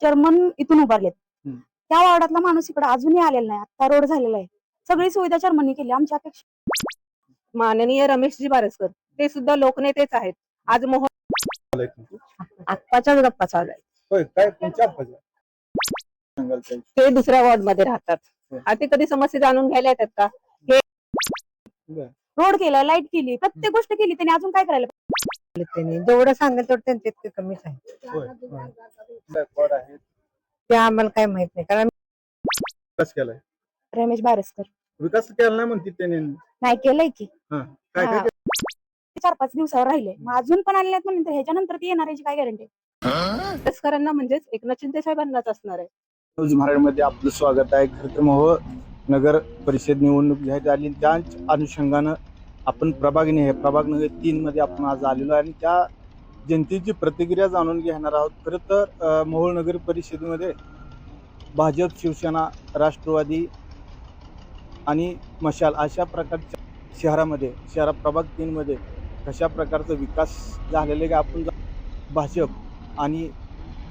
Chairman इथून उभारलेत. हम्म. त्या वॉर्डातला माणूस इकडे अजूनही आलेला नाही. आता रोड झालेला आहे. सगळी सुविधा चेअरमननी केली. आमच्या अपेक्षा माननीय रमेशजी बारसकर ते सुद्धा लोकनेतेच आहेत. आज आत्ताच्याच गप्पा चालू आहे. होय, काय तुमच्या अप्पाच्या सांगाल ताई? ते दुसऱ्या वॉर्ड मध्ये राहतात. ते कधी समस्या जाणून घ्यायला येतात का? बरं. रोड केला, लाईट केली, प्रत्येक गोष्ट केली. त्यांनी अजून काय करायला पाहिजे? त्यांनी जेवढं सांगेल तेवढं त्यांचे इतके कमीच आहे. होय, होय. गायकवाड आहेत. ते आम्हाला काय माहित नाही, कारण विकास केलाय. रमेश बारसकर विकास केला नाही म्हणते त्यांनी. नाही केलंय की हा, काय हा. काय 4-5 दिवसावर राहिले. मग अजून पण आले नाहीत म्हणून ह्याच्यानंतर ती येणार याची काय गॅरंटी? बारसकरांना म्हणजेच एकनाथ शिंदे साहेबांनाच असणार आहे. न्यूज मराठीमध्ये आपलं स्वागत आहे. खरं तर मोहोळ नगर परिषद निवडणूक जाहीर झाली, त्याच अनुषंगानं आपण प्रभाग 3 मध्ये आपण आज आलेलो आहे आणि त्या जनतेची प्रतिक्रिया जाणून घेणार आहोत. खरं तर मोहोळ नगर परिषदेमध्ये भाजप, शिवसेना, राष्ट्रवादी आणि मशाल अशा प्रकारच्या शहर प्रभाग 3 मध्ये कशा प्रकारचा विकास झालेला आहे आपण भाजप आणि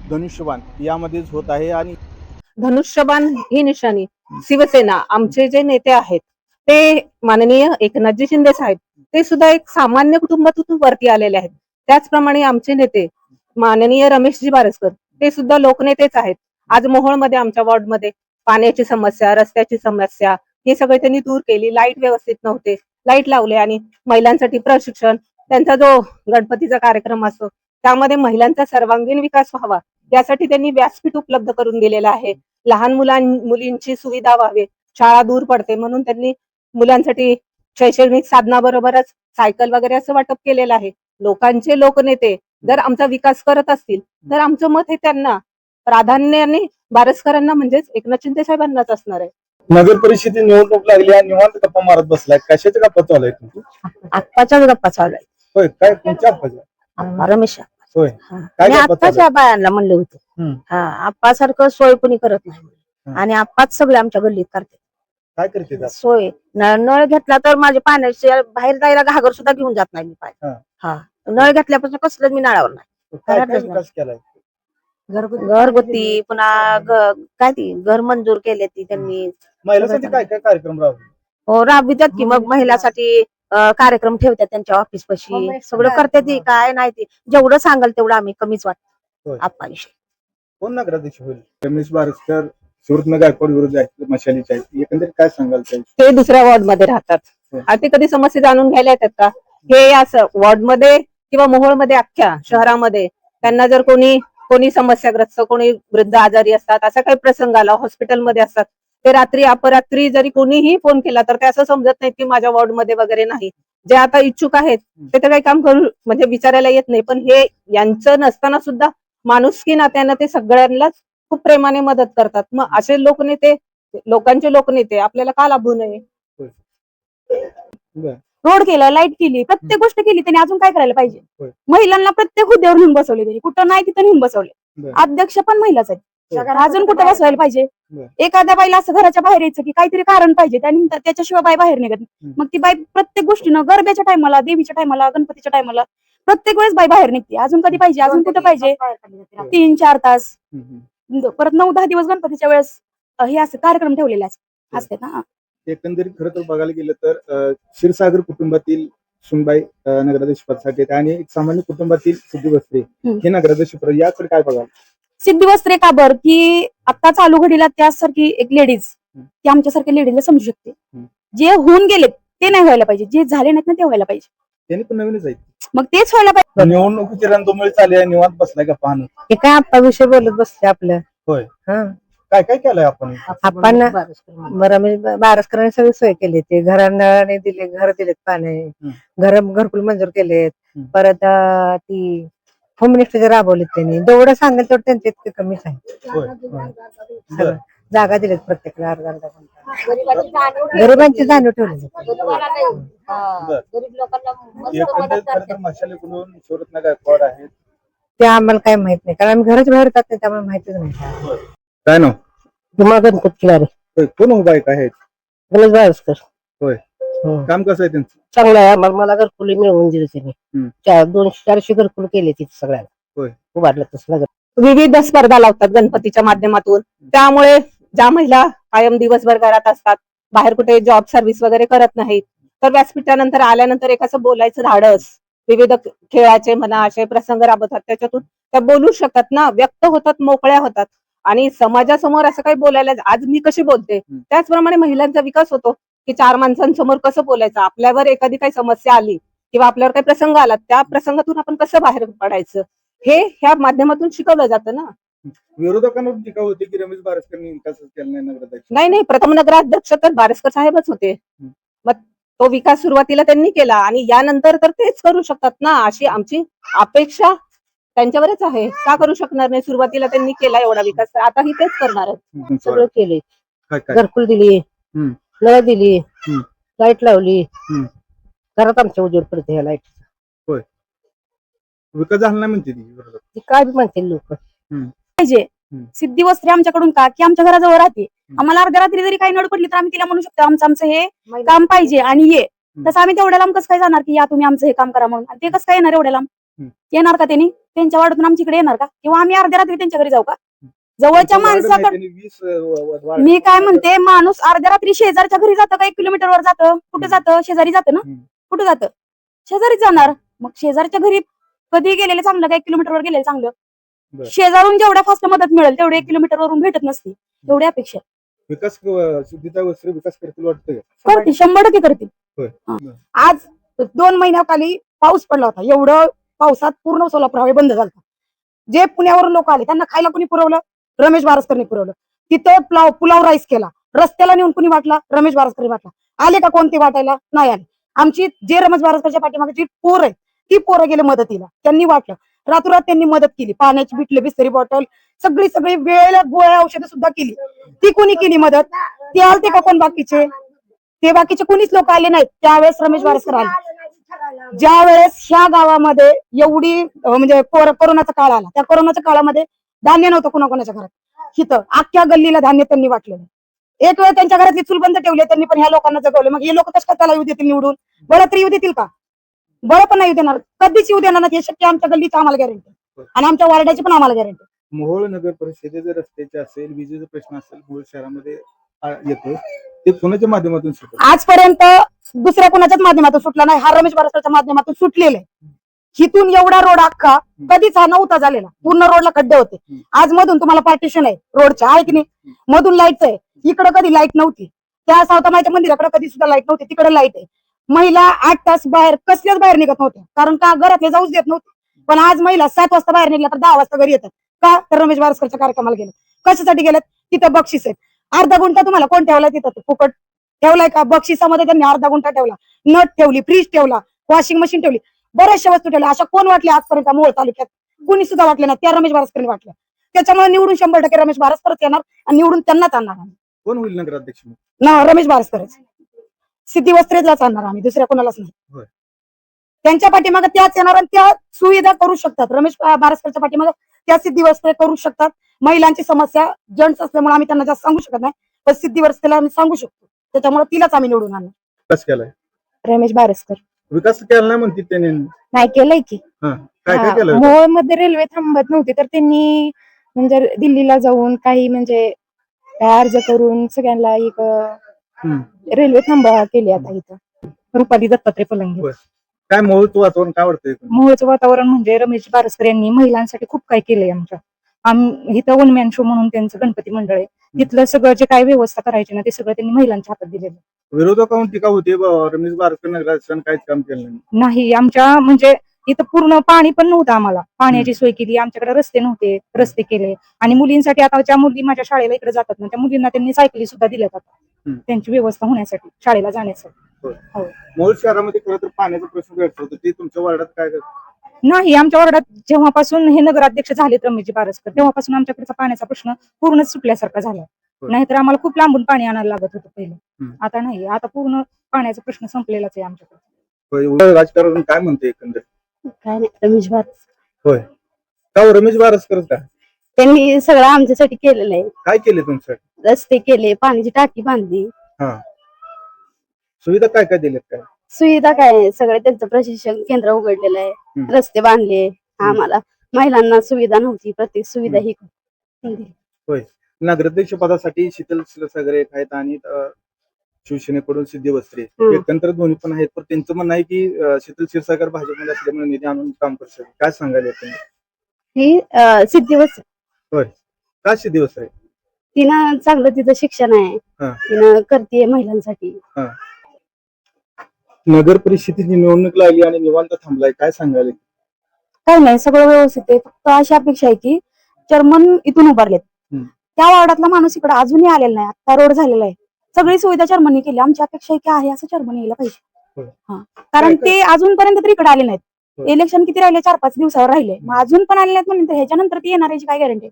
धनुष्यबाण यामध्येच होत आहे. आणि धनुष्यबाण ही निशाणी शिवसेना, आमचे जे नेते आहेत ते माननीय एकनाथजी शिंदे साहेब ते सुद्धा एक सामान्य कुटुंबातून वरती आलेले आहेत. त्याचप्रमाणे आमचे नेते माननीय रमेशजी बारसकर ते सुद्धा लोकनेतेच आहेत. आज मोहोळमध्ये आमच्या वॉर्डमध्ये पाण्याची समस्या, रस्त्याची समस्या हे सगळे त्यांनी दूर केली. लाईट व्यवस्थित नव्हते, लाईट लावले आणि महिलांसाठी प्रशिक्षण, त्यांचा जो गणपतीचा कार्यक्रम असतो त्यामध्ये महिलांचा सर्वांगीण विकास व्हावा यासाठी त्यांनी व्यासपीठ उपलब्ध करून दिलेलं आहे. लहान मुलींची सुविधा व्हावी, शाळा दूर पडते म्हणून त्यांनी मुलांसाठी शैक्षणिक साधनाबरोबरच सायकल वगैरे असं वाटप केलेलं आहे. लोकांचे लोकनेते जर आमचा विकास करत असतील तर आमचं मत हे त्यांना प्राधान्याने बारसकरांना म्हणजेच एकनाथ शिंदे साहेबांनाच असणार आहे. नगर परिषदेची निवडणूक लागली आणि निवांत गप्पा मारत बसलाय. कशाच्या गप्पा चालू आहेत तुमची? आत्ताच्याच गप्पा चालू आहे. होय, काय तुमच्या अप्पाच्या? रमेश होय, मी काय गप्पा चालू आत्ताच्या बायांना म्हणले होते, हम्म. हा आप्पासारखं सोय कोणी करत नाही हम्म. आणि आप्पाच सगळे आमच्या गल्लीत करते काय करते त्यात? सोय. नळ घेतला तर माझे पाण्याचे बाहेर जायला घागर सुद्धा घेऊन जात नाही मी पाय. हा. हा, नळ घेतल्यापासून कसलं मी नळावर नाही. काय काय घरातच विकास केलाय? घरगुती पुन्हा काय ती घर मंजूर केले ती त्यांनी. महिलांसाठी काय काय कार्यक्रम राबवले? हो, राबवितात की मग महिलासाठी कार्यक्रम ठेवतात त्यांच्या ऑफिस पाशी. सगळं करते ती, काय नाही ती जेवढं सांगाल तेवढं आम्ही कमीच वाटतो होय. आप्पाविषयी. कोण नगराध्यक्ष होईल? रमेश बारसकर, सुरत्न गायकवाड विरुद्ध आहेत, मशालीचे आहेत. एकंदरीत काय सांगाल ताई? ते दुसऱ्या वॉर्ड मध्ये राहतात. ते कधी समस्या जाणून घ्यायला येतात का? हे असं वॉर्ड मध्ये किंवा मोहोळमध्ये अख्ख्या शहरामध्ये त्यांना जर कोणी समस्याग्रस्त, कोणी वृद्ध आजारी असतात, असा काही प्रसंग आला, हॉस्पिटलमध्ये असतात, ते रात्री अपरात्री जरी कोणीही फोन केला तर ते असं समजत नाही की माझ्या वॉर्ड मध्ये वगैरे नाही. जे आता इच्छुक आहेत ते तर काही काम करू म्हणजे विचारायला येत नाही, पण हे यांचं नसताना सुद्धा माणुसकी नात्यानं ते सगळ्यांनाच खूप प्रेमाने मदत करतात. मग असे लोकनेते, लोकांचे लोकनेते आपल्याला का लाभू नये? बरं. रोड केला, लाईट केली, प्रत्येक गोष्ट केली. त्यांनी अजून काय करायला पाहिजे? होय. महिलांना प्रत्येक हुद्द्यावर नेऊन बसवले. त्यांनी कुठं नाही तिथं नेऊन बसवले. बरं. अध्यक्ष पण महिलाच आहेत. अजून कुठं बसवायला पाहिजे? बरं. एखाद्या बाईला असं घराच्या बाहेर यायचं की काहीतरी कारण पाहिजे, त्याच्याशिवाय बाई बाहेर निघत नाही. मग ती बाई प्रत्येक गोष्टीनं गरब्याच्या टायमाला, देवीच्या टायमाला, गणपतीच्या टायमाला प्रत्येक वेळेस बाई बाहेर निघते. अजून कधी पाहिजे? अजून कुठं पाहिजे? 3-4 तास, परत 9-10 दिवस गणपतीच्या वेळेस हे असं कार्यक्रम ठेवलेले असते ना. एकंदरीत खरं तर बघायला गेलं तर क्षीरसागर कुटुंबातील सुनबाई नगराध्यक्ष पदासाठी आहेत आणि एक सामान्य कुटुंबातील सिद्धी वस्त्रे हे नगराध्यक्ष पद, याकडे काय बघाल? सिद्धी वस्त्रे का बर की आता चालू घडीला त्यासारखी एक लेडीज ती आमच्यासारख्या लेडीजला समजू शकते. जे होऊन गेले ते नाही व्हायला पाहिजे, जे झाले नाहीत ना ते व्हायला पाहिजे. त्यांनी पण नवीनच आहेत. मग तेच व्हायला पाहिजे. निवडणुकीची रणधुमाळी चालली आहे, निवांत बसलाय का पाहणं? हे काय आप्पाविषयी बोलत बसते आपलं. होय. हा, काय काय केलंय आपण? आपण रमेश बारसकरांनी सगळी सोय केली. ते घराने दिले, घर दिलेत, पाणी घरकुल मंजूर केलेत. परत ती होम मिनिस्टर राबवलीत त्यांनी. जेवढं सांगेल तेवढं त्यांचे इतके कमीच आहे. होय. सगळं जागा दिलेत प्रत्येकाला अर्धा अर्धा गुंठा. गरिबांची जाणीव ठेवली. एकंदरीत खरं तर मशालीकडून सुरत्न गायकवाड आहेत. ते आम्हाला काय माहित नाही, कारण आम्ही घरच बाहेर जात नाही, त्यामुळे माहितीच नाही. काय नाव? गणपत खिलारे. कोण उभा आहे? काय आहेत? रमेश बारसकर. होय. काम कसं आहे त्यांचं? चांगलं आहे. मला घरकुल मिळवून दिली त्यांनी. 200-400 घरकुल केले तिथे सगळ्याला. होय. उभारलं तसं विविध स्पर्धा लावतात गणपतीच्या माध्यमातून. त्यामुळे ज्या महिला कायम दिवसभर घरात असतात, बाहेर कुठे जॉब सर्व्हिस वगैरे करत नाहीत, तर व्यासपीठानंतर आल्यानंतर एक असं बोलायचं धाडस, विविध खेळाचे म्हणा असे प्रसंग राबवतात, त्याच्यातून त्या बोलू शकतात ना, व्यक्त होतात, मोकळ्या होतात. आणि समाजासमोर असं काही बोलायला आज मी कशी बोलते त्याचप्रमाणे महिलांचा विकास होतो की 4 माणसांसमोर कसं बोलायचं, आपल्यावर एखादी काही समस्या आली किंवा आपल्यावर काही प्रसंग आला, त्या प्रसंगातून आपण कसं बाहेर पडायचं हे ह्या माध्यमातून शिकवलं जातं ना. विरोधकांवर टीका होती की रमेश बारस्करांनी विकासच केला नाही नगराध्यक्ष. नाही, प्रथम नगराध्यक्ष तर बारस्कर साहेबच होते. मग तो विकास सुरुवातीला त्यांनी केला आणि यानंतर तर तेच करू शकतात ना, अशी आमची अपेक्षा त्यांच्यावरच आहे. का करू शकणार नाही? सुरुवातीला त्यांनी केला एवढा विकास, तर आताही तेच करणार आहेत. सगळं केले, काय काय घरकुल दिली, हम्म. नळ दिली, हम्म. लाईट लावली, हम्म. घरात आमच्या उजेड पडते ह्या लाईट. विकास झाला नाही म्हणते ती विरोधक. ती काय बी म्हणतील लोक. पाहिजे. सिद्धी वस्त्रे आमच्याकडून का की आमच्या घराजवळ राहते, आम्हाला अर्ध्या रात्री जरी काही नड पडली तर आम्ही तिला म्हणू शकतो आमचं हे काम पाहिजे आणि ये. तसं आम्ही तेवढ्या लांब कसं काय जाणार की या तुम्ही आमचं हे काम करा म्हणून, आणि ते कसं काय येणार एवढ्या लांब? येणार का त्यांनी? त्यांच्या वाड्यातून आमच्या इकडे येणार का? किंवा आम्ही अर्ध्या रात्री त्यांच्या घरी जाऊ का? जवळच्या माणसाकडे मी काय म्हणते, माणूस अर्ध्या रात्री शेजारच्या घरी जातं का 1 किलोमीटरवर जातं? कुठे जातं? शेजारी जातं ना. कुठे जातं? शेजारीच जाणार. मग शेजारच्या घरी कधी गेलेलं चांगलं का 1 किलोमीटरवर गेलेलं चांगलं? शेजारून जेवढ्या फास्ट मदत मिळेल तेवढे 1 किलोमीटर वरून भेटत नसते. एवढी अपेक्षा विकास सिद्धीचा वस्त्रे विकास करतील वाटतं का? करतील, 100% करतील. आज 2 महिन्याखाली पाऊस पडला होता, एवढं पावसात पूर्ण सोलापूर बंद झाला. जे पुण्यावरून लोक आले त्यांना खायला कुणी पुरवलं? रमेश बारस्करने पुरवलं. तिथं पुलाव राईस केला, रस्त्याला नेऊन कुणी वाटला? रमेश बारस्करने वाटला. आले का कोणते वाटायला? नाही आले. आमची जे रमेश बारस्करच्या पाठीमागे जी पोरं आहेत ती पोरं गेले मदतीला, त्यांनी वाटलं. रातोरात त्यांनी मदत केली, पाण्याची बिटले, बिस्तरी बॉटल, सगळी वेळेला गोळ्या औषधं सुद्धा केली. ती कोणी केली मदत? ते आलते का कोण बाकीचे? ते बाकीचे कोणीच लोक आले नाहीत. त्यावेळेस रमेश बारस्कर आले. ज्या वेळेस ह्या गावामध्ये एवढी म्हणजे कोरोनाचा काळ आला, त्या कोरोनाच्या काळामध्ये धान्य नव्हतं कुणाकोणाच्या घरात. हिथं अख्ख्या गल्लीला धान्य त्यांनी वाटलेलं. एक वेळ त्यांच्या घरातली चूल बंद ठेवली त्यांनी, पण ह्या लोकांना जगवले. मग हे लोक कसं काय त्याला येऊ देतील निवडून? बरं तरी येऊ देतील का? बरं पण नाही येऊ देणार, कधीच येऊ देणार नाही. हे शक्य आमच्या गल्लीचं आम्हाला गॅरंटी आणि आमच्या वार्डाची पण आम्हाला गॅरंटी. मोहोळ नगर परिषदेचे रस्त्याचे असेल, विजेचा प्रश्न असेल, मोहोळ शहरामध्ये येतो, ते कोणाच्या माध्यमातून सुटतो? आजपर्यंत दुसऱ्या कोणाच्याच माध्यमातून सुटला नाही. हा रमेश बारस्करच्या माध्यमातून सुटलेला आहे. हिथून एवढा रोड अख्खा कधीच हा नव्हता झालेला. पूर्ण रोडला खड्डे होते. आज मधून तुम्हाला पार्टिशन आहे रोडच्या, आहे की नाही? मधून लाईटच आहे. इकडे कधी लाईट नव्हती, त्या सावतामाईच्या मंदिराकडे कधी सुद्धा लाईट नव्हती, तिकडे लाईट आहे. महिला 8 तास बाहेर कसल्याच बाहेर निघत नव्हत्या, कारण का घरातले जाऊच देत नव्हते. पण आज महिला 7 वाजता बाहेर निघल्या तर 10 वाजता घरी येतात. का? तर रमेश बारस्करच्या कार्यक्रमाला गेले. कशासाठी गेलेत? तिथं बक्षीस आहे. अर्धा गुंठा तुम्हाला कोण ठेवलाय तिथं? फुकट ठेवलाय का? बक्षिसामध्ये त्यांनी अर्धा गुंठा ठेवला, नट ठेवली, फ्रीज ठेवला, वॉशिंग मशीन ठेवली, बऱ्याचशा वस्तू ठेवल्या. अशा कोण वाटल्या आजपर्यंत मोहोळ तालुक्यात? कुणी सुद्धा वाटले नाही. त्या रमेश बारस्करने वाटल्या. त्याच्यामुळे निवडून 100% रमेश बारस्करच येणार आणि निवडून त्यांनाच आणणार. कोण होईल नगराध्यक्ष? ना रमेश बारस्करच. सिद्धी वस्त्रेलाच आणणार आम्ही, दुसऱ्या कोणालाच नाही. त्यांच्या पाठीमागे त्याच येणार आणि त्या सुविधा करू शकतात. रमेश बारस्करच्या पाठीमागे त्या सिद्धी वस्त्रे करू शकतात. महिलांची समस्या जेंट्स असल्यामुळे आम्ही त्यांना जास्त सांगू शकत नाही, पण सिद्धी वस्त्रेला आम्ही सांगू शकतो. त्याच्यामुळे तिलाच आम्ही निवडून आणणार. विकास केलाय रमेश बारस्कर. विकास केला नाही म्हणते त्यांनी. नाही केलंय की. काय काय केलं? मोहोळ मध्ये रेल्वे थांबत नव्हती तर त्यांनी म्हणजे दिल्लीला जाऊन काही म्हणजे अर्ज करून सगळ्यांना एक रेल्वे थांबा केली. आता इथं रुपाली दत्तात्रय पलंगे. काय मोहोळचं वातावरण काय वाटतंय? मोहोळचं वातावरण म्हणजे रमेश बारस्कर यांनी महिलांसाठी खूप काही केलंय. इथं वन मॅन शो म्हणून त्यांचं गणपती मंडळ आहे, तिथलं सगळं जे काय व्यवस्था करायची ना ते सगळं त्यांनी महिलांच्या हातात दिलेलं. विरोधकांवर टीका होते रमेश बारस्कर नगराध्यक्षांनी काहीच काम केलं नाही. आमच्या म्हणजे इथं पूर्ण पाणी पण नव्हतं, आम्हाला पाण्याची सोय केली. आमच्याकडे रस्ते नव्हते, रस्ते केले. आणि मुलींसाठी आता ज्या मुली माझ्या शाळेला इकडे जातात ना त्या मुलींना त्यांनी सायकली सुद्धा दिल्यात आता त्यांची व्यवस्था होण्यासाठी, शाळेला जाण्यासाठी. मोहोळ शहरामध्ये खरं तर पाण्याचा प्रश्न भेटतो, ते तुमच्या वार्डात काय नाही. आमच्या वार्डात जेव्हापासून हे नगराध्यक्ष झालेत रमेश बारस्कर तेव्हापासून आमच्याकडचा पाण्याचा प्रश्न पूर्णच सुटल्यासारखा झाला. नाहीतर आम्हाला खूप लांबून पाणी आणायला लागत होतं पहिले. आता नाही, आता पूर्ण पाण्याचा प्रश्न संपलेलाच आहे आमच्याकडे. राजकारण काय म्हणते एकंदर? काय नाही, रमेश बारस्कर. होय का रमेश बारस्कर का? त्यांनी सगळं आमच्यासाठी केलेलं आहे. काय केले तुमच्यासाठी? रस्ते केले, पाण्याची टाकी बांधली. सुविधा काय काय दिलेत? काय सुविधा काय सगळे त्यांचं प्रशिक्षण केंद्र उघडलेलं आहे, रस्ते बांधले आम्हाला. महिलांना सुविधा नव्हती, प्रत्येक सुविधा ही दिली. नगराध्यक्ष पदासाठी शीतल क्षीरसागर एक आहेत आणि शिवसेनेकडून सिद्धी वस्त्रे हम्म. एकंदर दोन्ही पण आहेत, पण त्यांचं म्हणणं आहे की शीतल क्षीरसागर भाजपमध्ये असल्यामुळे निधी आणून काम करू शकते. काय सांगायला येतं? ही सिद्धिवस का सिद्धी वस्त्रे? तिनं चांगलं तिचं शिक्षण आहे, हा. तिनं करते महिलांसाठी. नगर परिषदेची निवडणूक लागली आणि निवांत थांबलाय, काय सांगायला? काय नाही, सगळं व्यवस्थित आहे. फक्त अशी अपेक्षा आहे की चर्मन इथून उभारलेत, हम्म. त्या वार्डातला माणूस इकडे अजूनही आलेला नाही. आता रोड झालेला आहे, सगळी सुविधा चर्मनी केली. आमची अपेक्षा आहे की आहे असं चर्मन यायला पाहिजे. होय. हा, कारण ते अजूनपर्यंत तरी इकडे आले नाहीत. होय. इलेक्शन किती राहिले? 4-5 दिवसावर राहिले, मग अजून पण आले नाहीत म्हणून ह्याच्यानंतर ती येणार याची काय गॅरंटी?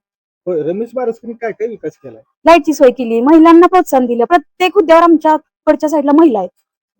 होय, रमेश बारसकरनी काय काय विकास केलाय? लाईटची सोय केली, महिलांना प्रोत्साहन दिलं. प्रत्येक हुद्द्यावर आमच्याकडच्या साईडला महिला आहेत,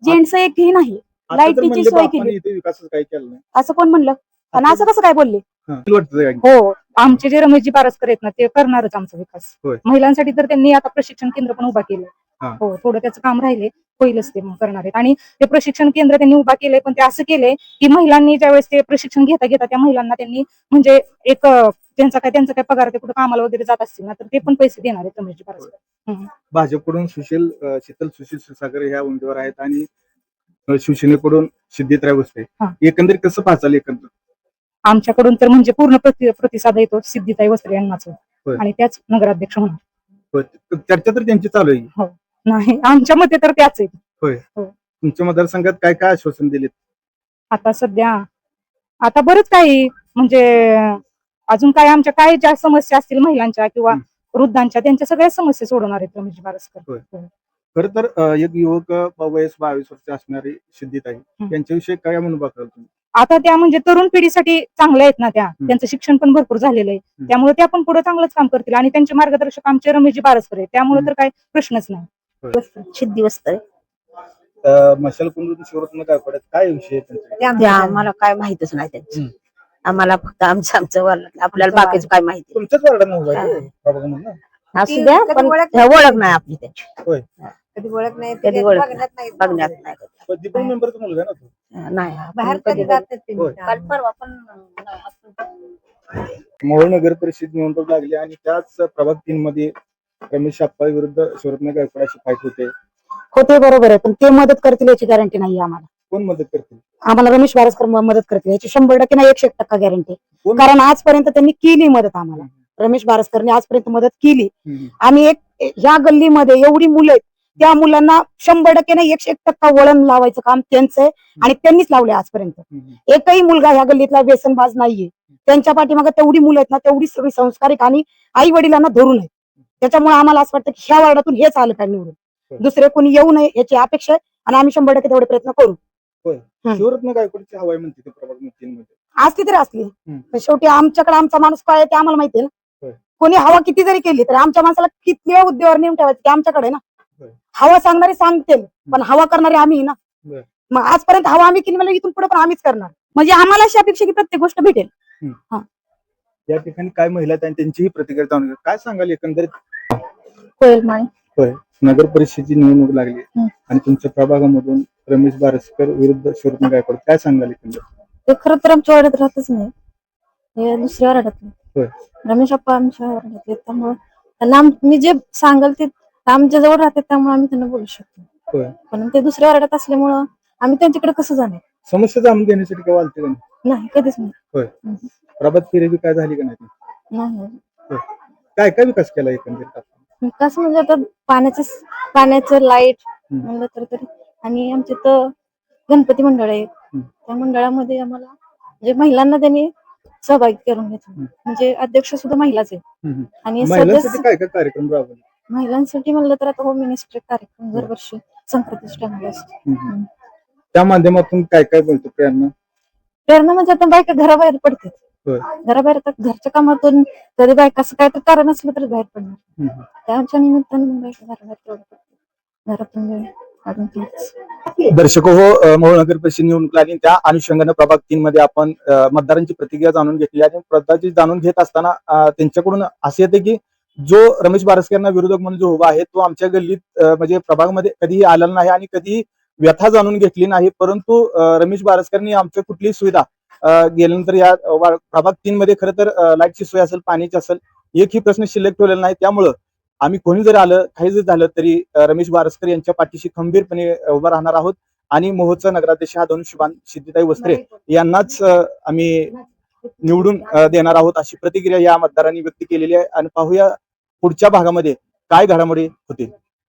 जेंट्स एकही नाही. आता तर लाईटीची म्हणले सोय बापाने केली. इथे विकास काही केला नाही. असं कोण म्हणलं? आणि असं कसं काय बोलले? वाटतं का? हो, आमचे जे रमेशजी बारसकर आहेत ना, ते करणारच आमचा विकास. होय. महिलांसाठी तर त्यांनी आता प्रशिक्षण केंद्र पण उभा केलंय. हा. हो, थोडं त्याचं काम राहिले, होईलच ते मग करणार आहेत. आणि ते प्रशिक्षण केंद्र त्यांनी उभा केलंय, पण ते असं केलंय की महिलांनी ज्यावेळेस ते प्रशिक्षण घेता घेता त्या महिलांना त्यांनी म्हणजे एक त्यांचा काय पगार, ते कुठं कामाला वगैरे जात असतील ना, तर ते पण पैसे देणार आहेत रमेशजी बारसकर. भाजपकडून शीतल सुशील क्षीरसागर ह्या उमेदवार आहेत आणि शिवसेनेकडून सिद्धित्राय वस्त्रे. हा. एकंदरीत कसं पाहचाल? एकंदर आमच्याकडून तर म्हणजे पूर्ण प्रतिसाद येतो सिद्धिताई वस्त्रे यांनाच, होय. आणि त्याच नगराध्यक्ष म्हणून. चर्चा तर त्यांची चालू आहे. नाही, आमच्या मते तर त्याच आहेत. तुमच्या मतदारसंघात काय काय आश्वासन दिलेत? आता सध्या आता बरंच काही म्हणजे अजून काय आमच्या काय ज्या समस्या असतील महिलांच्या किंवा वृद्धांच्या, त्यांच्या सगळ्या समस्या सोडवणार आहेत रमेश बारसकर. खरं तर एक युवक वयस 22 वर्ष असणारी सिद्धिताई यांच्याविषयी काय म्हणून बघाल तुम्ही? आता त्या म्हणजे तरुण पिढीसाठी चांगल्या आहेत ना, त्यांचं शिक्षण पण भरपूर झालेलं आहे, त्यामुळे त्या पण पुढे चांगलंच काम करतील. आणि त्यांचे मार्गदर्शक आमचे रमेशजी बारसकर आहेत, त्यामुळे तर काही प्रश्नच नाही. सिद्धी वस्त्रे मशाल कुंडून शिवरत्न काय पडत, काय विषय ते आम्हाला काय माहितच नाही त्यांचं. आम्हाला फक्त आमचं वार्ड, आपल्याला बाकीचं काय माहिती तुमच्याच वार्डात नव्हतं? असू द्या, पण ओळख नाही आपली त्याची. होय. कधी ओळख नाही, कधी ओळख बघण्यात नाही. दीपक मेंबरचा मुलगा ना तो? नाही, बाहेर कधी कधी जात नाहीत ते. होय. काल परवा पण मोहोळ नगर परिषद निवडणूक लागली आणि त्याच प्रभाग 3 मध्ये रमेश आप्पा विरुद्ध शिवरत्न गायकवाड अशी फाईट होते. बरोबर आहे, पण ते मदत करतील याची गॅरंटी नाही आम्हाला. कोण मदत करतील? आम्हाला रमेश बारसकर मदत करतील याची 100% नाही, 100% गॅरंटी. कोण? कारण आजपर्यंत त्यांनी केली मदत आम्हाला. रमेश बारसकरने आजपर्यंत मदत केली. आम्ही ह्या गल्लीमध्ये एवढी मुलं आहेत, त्या मुलांना 100% नाही, 101% वळण लावायचं काम त्यांचं आहे आणि त्यांनीच लावलंय आजपर्यंत. एकही मुलगा ह्या गल्लीतला व्यसनबाज नाहीये. त्यांच्या पाठीमागे तेवढी मुलं आहेत ना, तेवढी सगळी संस्कारिक आणि आई वडिलांना धरून आहेत. त्याच्यामुळे आम्हाला असं वाटतं की ह्या वार्डातून हेच आलं काय निवडून, दुसरे कोणी येऊ नये याची अपेक्षा आहे आणि आम्ही 100% तेवढे प्रयत्न करू. शिवरत्न गायकवाडची हवाई म्हणते ते प्रभाग 3 मध्ये असली तरी असली, पण शेवटी आमच्याकडे आमचा माणूस काय आहे ते आम्हाला माहिती आहे ना. कोणी हवा किती जरी केली तर आमच्या माणसाला किती हुद्द्यावर नेऊन ठेवायचं ते आमच्याकडे ना. हवा सांगणारे सांगतील, पण हवा करणारे आम्ही ना. मग आजपर्यंत हवा आम्ही केली, मला इथून पुढे पण आम्हीच करणार. म्हणजे आम्हाला अशी अपेक्षा की प्रत्येक गोष्ट भेटेल. या ठिकाणी काय महिला आहेत त्यांचीही प्रतिक्रिया जाणून घेऊ. काय सांगाल एकंदरीत? कोयल माळी. होय, नगर परिषदेची निवडणूक लागली आणि तुमच्या प्रभागामधून रमेश बारसकर विरुद्ध शिवरत्न गायकवाड, काय सांगाल एकंदरीत? ते खरं तर आमच्या वाड्यात राहतच नाही, हे दुसऱ्या वाड्यात. होय. रमेश अप्पा आमच्या वाड्यात, त्यामुळे त्यांना मी जे सांगाल ते आमच्या जवळ राहतात, त्यामुळे आम्ही त्यांना बोलू शकतो. पण ते दुसऱ्या वाड्यात असल्यामुळं आम्ही त्यांच्याकडे कसं जाणार? समस्या जाणून घेण्यासाठी काय वालते का नाही, कधीच नाही. होय. प्रभात फेरी काय झाली का नाही? काय काय विकास केला एकंदरीत? विकास म्हणजे आता पाण्याचं लाईट म्हणलं तर आणि आमच्या इथं गणपती मंडळ आहे, त्या मंडळामध्ये आम्हाला म्हणजे महिलांना त्यांनी सहभागी करून घेतलं. म्हणजे अध्यक्ष सुद्धा महिलाच आहे आणि महिलांसाठी काय काय कार्यक्रम राबवले? महिलांसाठी म्हणलं तर आता होम मिनिस्ट्री कार्यक्रम दरवर्षी संक्रांतीच्या टाइमला असतो. त्या माध्यमातून काय काय बोलतो प्रेरणा म्हणजे आता बायका घराबाहेर पडतात, घराबाहेर घरच्या कामातून कधी बायका असं काय तर कारण असलं तरी बाहेर पडणार. त्याच्या निमित्ताने बायका घराबाहेर पडतात, घरातून वेळ काढून. दर्शक हो, मोहोळ नगर परिषद निवडणूक लागली, त्या अनुषंगाने प्रभाग 3 मध्ये आपण मतदारांची प्रतिक्रिया जाणून घेतली आणि प्रत्येकाची जाणून घेत असताना त्यांच्याकडून असे येते की जो रमेश बारसकरांना विरोधक म्हणून जो उभा आहे तो आमच्या गल्लीत म्हणजे प्रभागमध्ये कधीही आलेला नाही आणि कधी व्यथा जाणून घेतली नाही, परंतु रमेश बारसकरांनी आमच्या कुठलीही सुविधा गेल्यानंतर या प्रभाग 3 मध्ये खरं तर लाईटची सोय असेल, पाण्याची असेल, एकही प्रश्न शिल्लक ठेवलेला नाही. त्यामुळं आम्ही कोणी जरी आलं, काही जरी झालं तरी रमेश बारस्कर यांच्या पाठीशी खंबीरपणे उभं राहणार आहोत. आणि मोहोळचा नगराध्यक्ष हा धनुष्यबाण सिद्धिताई वस्त्रे यांनाच आम्ही निवडून देणार आहोत, अशी प्रतिक्रिया या मतदारांनी व्यक्त केलेली आहे. आणि पाहूया पुढच्या भागामध्ये काय घडामोडी होतील.